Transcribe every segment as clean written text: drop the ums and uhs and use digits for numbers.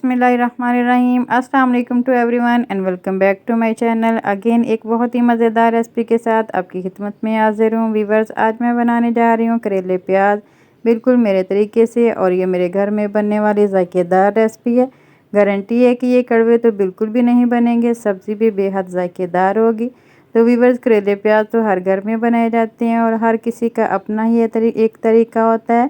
बिस्मिल्लाहिर्रहमानिर्रहीम। अस्सलाम वालेकुम to everyone and welcome back to my channel again. एक बहुत ही मज़ेदार रेसिपी के साथ आपकी खिदमत में हाजिर हूँ। वीवर्स, आज मैं बनाने जा रही हूँ करेले प्याज बिल्कुल मेरे तरीके से, और ये मेरे घर में बनने वाली ज़ायकेदार रेसिपी है। गारंटी है कि ये कड़वे तो बिल्कुल भी नहीं बनेंगे, सब्ज़ी भी बेहद ज़ायकेदार होगी। तो वीवर्स, करेले प्याज तो हर घर में बनाए जाते हैं और हर किसी का अपना ही एक तरीका होता है।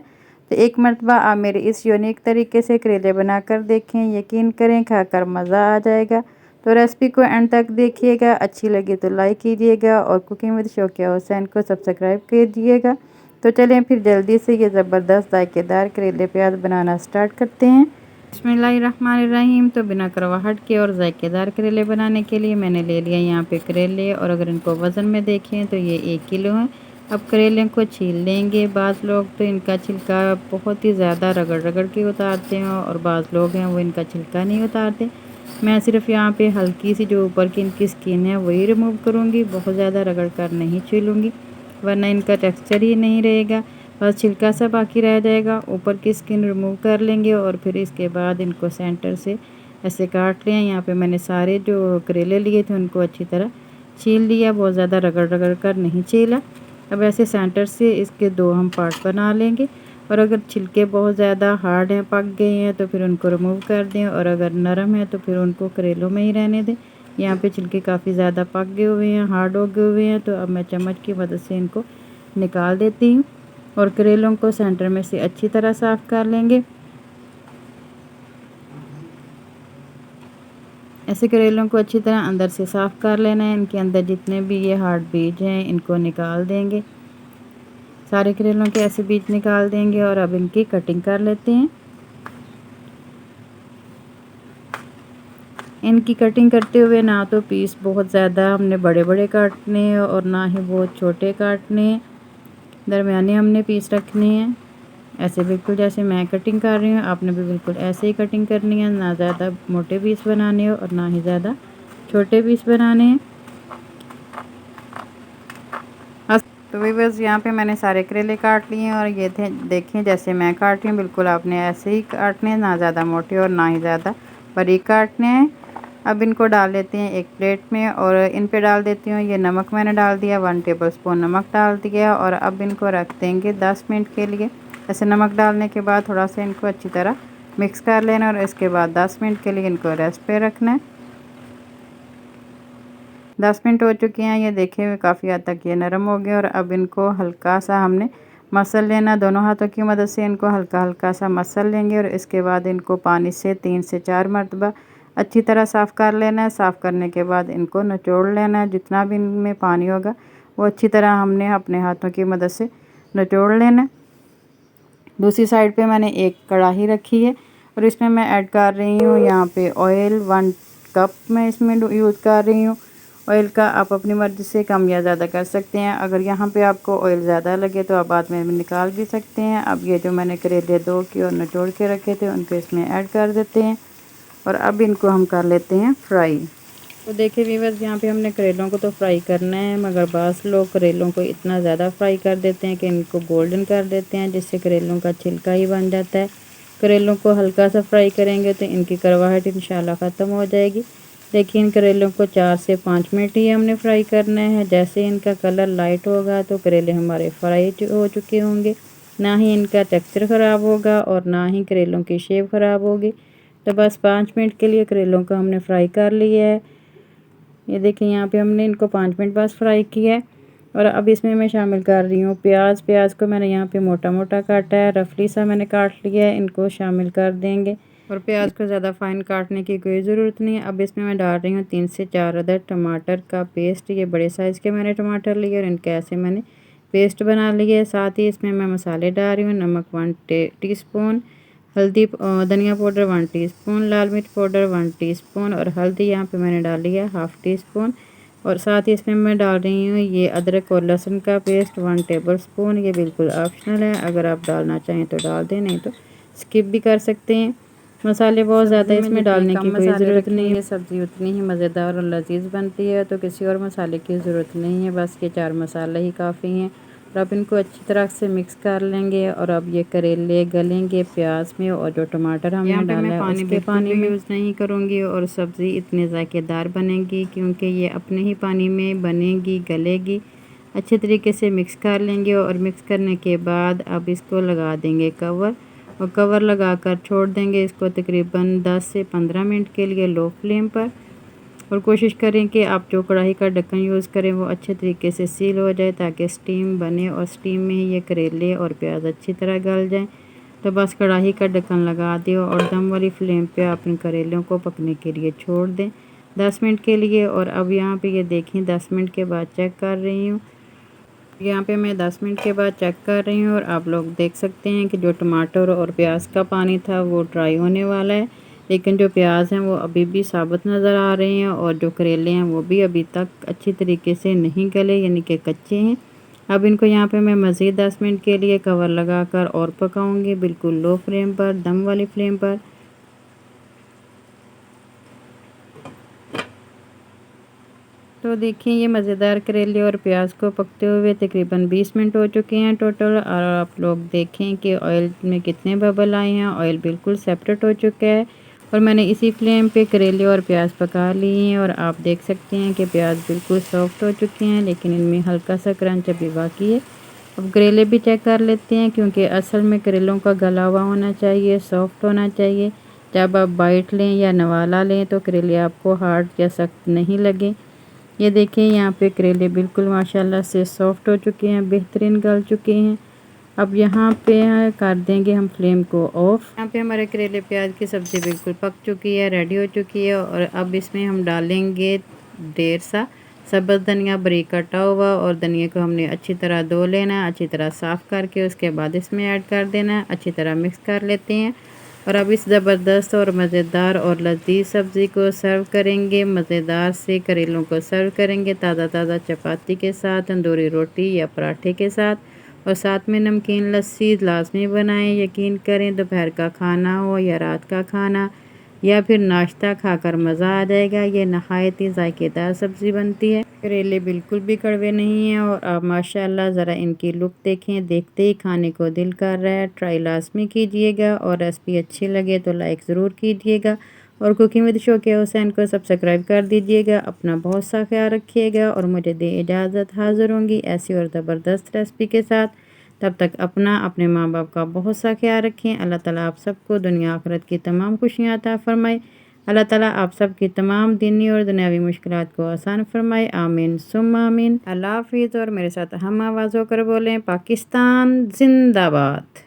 तो एक मरतबा आप मेरे इस यूनिक तरीके से करेले बनाकर देखें, यकीन करें खाकर मज़ा आ जाएगा। तो रेसिपी को एंड तक देखिएगा, अच्छी लगे तो लाइक कीजिएगा और कुकिंग विद शौकिया हुसैन को सब्सक्राइब कीजिएगा। तो चलें फिर जल्दी से ये ज़बरदस्त जायकेदार करेले प्याज बनाना स्टार्ट करते हैं। बिस्मिल्लाहिर्रहमानिर्रहीम। तो बिना करवाहट के और जायकेदार करेले बनाने के लिए मैंने ले लिया यहाँ पे करेले, और अगर इनको वज़न में देखें तो ये 1 किलो है। अब करेले को छील लेंगे। बाज़ लोग तो इनका छिलका बहुत ही ज़्यादा रगड़ रगड़ के उतारते हैं और बाज़ लोग हैं वो इनका छिलका नहीं उतारते। मैं सिर्फ यहाँ पे हल्की सी जो ऊपर की इनकी स्किन है वही रिमूव करूँगी, बहुत ज़्यादा रगड़ कर नहीं छीलूँगी, वरना इनका टेक्सचर ही नहीं रहेगा, बस छिलका सा बाकी रह जाएगा। ऊपर की स्किन रिमूव कर लेंगे और फिर इसके बाद इनको सेंटर से ऐसे काट लें। यहाँ पे मैंने सारे जो करेले लिए थे उनको अच्छी तरह छील लिया, बहुत ज़्यादा रगड़ रगड़ कर नहीं छीला। अब ऐसे सेंटर से इसके 2 हम पार्ट बना लेंगे, और अगर छिलके बहुत ज़्यादा हार्ड हैं, पक गए हैं, तो फिर उनको रिमूव कर दें, और अगर नरम है तो फिर उनको करेलों में ही रहने दें। यहाँ पे छिलके काफ़ी ज़्यादा पक गए हुए हैं, हार्ड हो गए हुए हैं, तो अब मैं चम्मच की मदद से इनको निकाल देती हूँ और करेलों को सेंटर में से अच्छी तरह साफ़ कर लेंगे। ऐसे करेलों को अच्छी तरह अंदर से साफ़ कर लेना है। इनके अंदर जितने भी ये हार्ड बीज हैं इनको निकाल देंगे, सारे करेलों के ऐसे बीज निकाल देंगे। और अब इनकी कटिंग कर लेते हैं। इनकी कटिंग करते हुए ना तो पीस बहुत ज़्यादा हमने बड़े बड़े काटने हैं और ना ही बहुत छोटे काटने हैं, दरमियाने हमने पीस रखने हैं। ऐसे बिल्कुल जैसे मैं कटिंग कर रही हूँ आपने भी बिल्कुल ऐसे ही कटिंग करनी है, ना ज़्यादा मोटे पीस बनाने हो और ना ही ज़्यादा छोटे पीस बनाने हैं। तो व्यूअर्स, यहाँ पे मैंने सारे करेले काट लिए हैं और ये थे, देखें जैसे मैं काट रही हूँ बिल्कुल आपने ऐसे ही काटने हैं, ना ज़्यादा मोटे और ना ही ज़्यादा बारीक काटने हैं। अब इनको डाल लेते हैं एक प्लेट में, और इन पे डाल देती हूँ ये नमक मैंने डाल दिया, 1 टेबलस्पून नमक डाल दिया। और अब इनको रख देंगे 10 मिनट के लिए। ऐसे नमक डालने के बाद थोड़ा सा इनको अच्छी तरह मिक्स कर लेना, और इसके बाद 10 मिनट के लिए इनको रेस्ट पे रखना है। 10 मिनट हो चुके हैं, ये देखे हुए काफ़ी हद तक ये नरम हो गए। और अब इनको हल्का सा हमने मसल लेना, दोनों हाथों की मदद से इनको हल्का हल्का सा मसल लेंगे। और इसके बाद इनको पानी से 3 से 4 मरतबा अच्छी तरह साफ़ कर लेना है। साफ़ करने के बाद इनको निचोड़ लेना है, जितना भी इनमें पानी होगा वो अच्छी तरह हमने अपने हाथों की मदद से निचोड़ लेना है। दूसरी साइड पे मैंने एक कढ़ाई रखी है और इसमें मैं ऐड कर रही हूँ यहाँ पे ऑयल, 1 कप मैं इसमें यूज़ कर रही हूँ। ऑयल का आप अपनी मर्ज़ी से कम या ज़्यादा कर सकते हैं। अगर यहाँ पे आपको ऑयल ज़्यादा लगे तो आप बाद में निकाल भी सकते हैं। अब ये जो मैंने करेले 2 की और निचोड़ के रखे थे उनको इसमें ऐड कर देते हैं, और अब इनको हम कर लेते हैं फ्राई। तो देखिए व्यूअर्स, यहाँ पे हमने करेलों को तो फ्राई करना है, मगर बाज़ लोग करेलों को इतना ज़्यादा फ्राई कर देते हैं कि इनको गोल्डन कर देते हैं, जिससे करेलों का छिलका ही बन जाता है। करेलों को हल्का सा फ्राई करेंगे तो इनकी करवाहट इंशाल्लाह ख़त्म हो जाएगी। देखिए इन करेलों को 4 से 5 मिनट ही हमने फ्राई करना है। जैसे इनका कलर लाइट होगा तो करेले हमारे फ्राई हो चुके होंगे, ना ही इनका टेक्सचर ख़राब होगा और ना ही करेलों की शेप ख़राब होगी। तो बस 5 मिनट के लिए करेलों को हमने फ्राई कर लिया है। ये देखिए यहाँ पे हमने इनको 5 मिनट बाद फ्राई किया है। और अब इसमें मैं शामिल कर रही हूँ प्याज। प्याज को मैंने यहाँ पे मोटा मोटा काटा है, रफली सा मैंने काट लिया है, इनको शामिल कर देंगे। और प्याज को ज़्यादा फाइन काटने की कोई ज़रूरत नहीं है। अब इसमें मैं डाल रही हूँ 3 से 4 अदर टमाटर का पेस्ट। ये बड़े साइज़ के मैंने टमाटर लिए और इनके ऐसे मैंने पेस्ट बना लिया है। साथ ही इसमें मैं मसाले डाल रही हूँ, नमक 1 टीस्पून, हल्दी धनिया पाउडर 1 टीस्पून, लाल मिर्च पाउडर 1 टीस्पून, और हल्दी यहाँ पे मैंने डाली है 1/2 टीस्पून। और साथ ही इसमें मैं डाल रही हूँ ये अदरक और लहसुन का पेस्ट 1 टेबलस्पून। ये बिल्कुल ऑप्शनल है, अगर आप डालना चाहें तो डाल दें, नहीं तो स्किप भी कर सकते हैं। मसाले बहुत ज़्यादा इसमें डालने की कोई ज़रूरत नहीं है, सब्ज़ी उतनी ही मज़ेदार और लजीज बनती है, तो किसी और मसाले की ज़रूरत नहीं है, बस ये 4 मसाले ही काफ़ी हैं। और अब इनको अच्छी तरह से मिक्स कर लेंगे। और अब ये करेले गलेंगे प्याज में, और जो टमाटर हमने डाला है उसके पानी में यूज़ नहीं करूँगी। और सब्ज़ी इतनी ज़ायकेदार बनेगी क्योंकि ये अपने ही पानी में बनेगी, गलेगी। अच्छे तरीके से मिक्स कर लेंगे और मिक्स करने के बाद अब इसको लगा देंगे कवर, और कवर लगाकर छोड़ देंगे इसको तकरीबन 10 से 15 मिनट के लिए लो फ्लेम पर। और कोशिश करें कि आप जो कढ़ाई का ढक्कन यूज़ करें वो अच्छे तरीके से सील हो जाए ताकि स्टीम बने, और स्टीम में ही ये करेले और प्याज अच्छी तरह गल जाएं। तो बस कढ़ाई का ढक्कन लगा दें और दम वाली फ्लेम पे आप इन करेलों को पकने के लिए छोड़ दें 10 मिनट के लिए। और अब यहाँ पे ये देखें 10 मिनट के बाद चेक कर रही हूँ। यहाँ पे मैं 10 मिनट के बाद चेक कर रही हूँ और आप लोग देख सकते हैं कि जो टमाटर और प्याज का पानी था वो ड्राई होने वाला है, लेकिन जो प्याज हैं वो अभी भी साबुत नज़र आ रहे हैं, और जो करेले हैं वो भी अभी तक अच्छी तरीके से नहीं गले, यानी कि कच्चे हैं। अब इनको यहाँ पे मैं मज़ीद 10 मिनट के लिए कवर लगाकर और पकाऊंगी, बिल्कुल लो फ्लेम पर, दम वाली फ्लेम पर। तो देखिए ये मज़ेदार करेले और प्याज को पकते हुए तकरीबन 20 मिनट हो चुके हैं टोटल। और आप लोग देखें कि ऑयल में कितने बबल आए हैं, ऑयल बिल्कुल सेपरेट हो चुका है। और मैंने इसी फ्लेम पे करेले और प्याज पका लिए हैं, और आप देख सकते हैं कि प्याज बिल्कुल सॉफ्ट हो चुके हैं, लेकिन इनमें हल्का सा क्रंच अभी बाकी है। अब करेले भी चेक कर लेते हैं, क्योंकि असल में करेलों का गला हुआ होना चाहिए, सॉफ्ट होना चाहिए। जब आप बाइट लें या नवाला लें तो करेले आपको हार्ड या सख्त नहीं लगे। ये देखिए यहाँ पे करेले बिल्कुल माशाल्लाह से सॉफ्ट हो चुके हैं, बेहतरीन गल चुके हैं। अब यहाँ पे कर देंगे हम फ्लेम को ऑफ। यहाँ पे हमारे करेले प्याज की सब्ज़ी बिल्कुल पक चुकी है, रेडी हो चुकी है। और अब इसमें हम डालेंगे ढेर सा सब्ज़ धनिया बारीक कटा हुआ, और धनिया को हमने अच्छी तरह धो लेना, अच्छी तरह साफ़ करके उसके बाद इसमें ऐड कर देना। अच्छी तरह मिक्स कर लेते हैं। और अब इस ज़बरदस्त और मज़ेदार और लज़ीज़ सब्ज़ी को सर्व करेंगे, मज़ेदार से करेलों को सर्व करेंगे ताज़ा ताज़ा चपाती के साथ, तंदूरी रोटी या पराठे के साथ, और साथ में नमकीन लस्सी लाजमी बनाएं। यकीन करें दोपहर का खाना हो या रात का खाना या फिर नाश्ता खाकर मज़ा आ जाएगा। ये नहायत ही ज़ायकेदार सब्ज़ी बनती है। करेले बिल्कुल भी कड़वे नहीं हैं, और आप माशाल्लाह ज़रा इनकी लुक देखें, देखते ही खाने को दिल कर रहा है। ट्राई लाजमी कीजिएगा, और रेसिपी अच्छी लगे तो लाइक ज़रूर कीजिएगा, और कुकिंग विद शौकिया हुसैन को सब्सक्राइब कर दीजिएगा। अपना बहुत सा ख्याल रखिएगा, और मुझे दे इजाज़त, हाज़िर होंगी ऐसी और ज़बरदस्त रेसिपी के साथ। तब तक अपना, अपने माँ बाप का बहुत सा ख्याल रखें। अल्लाह ताला आप सबको दुनिया आखिरत की तमाम खुशियाँ अता फ़रमाए। अल्लाह ताला आप सब की तमाम दीनी और दुनियावी मुश्किलात को आसान फरमाए। आमीन सुम्मा आमीन। अल्लाह हाफ़िज़। और मेरे साथ हम आवाज़ होकर बोलें, पाकिस्तान जिंदाबाद।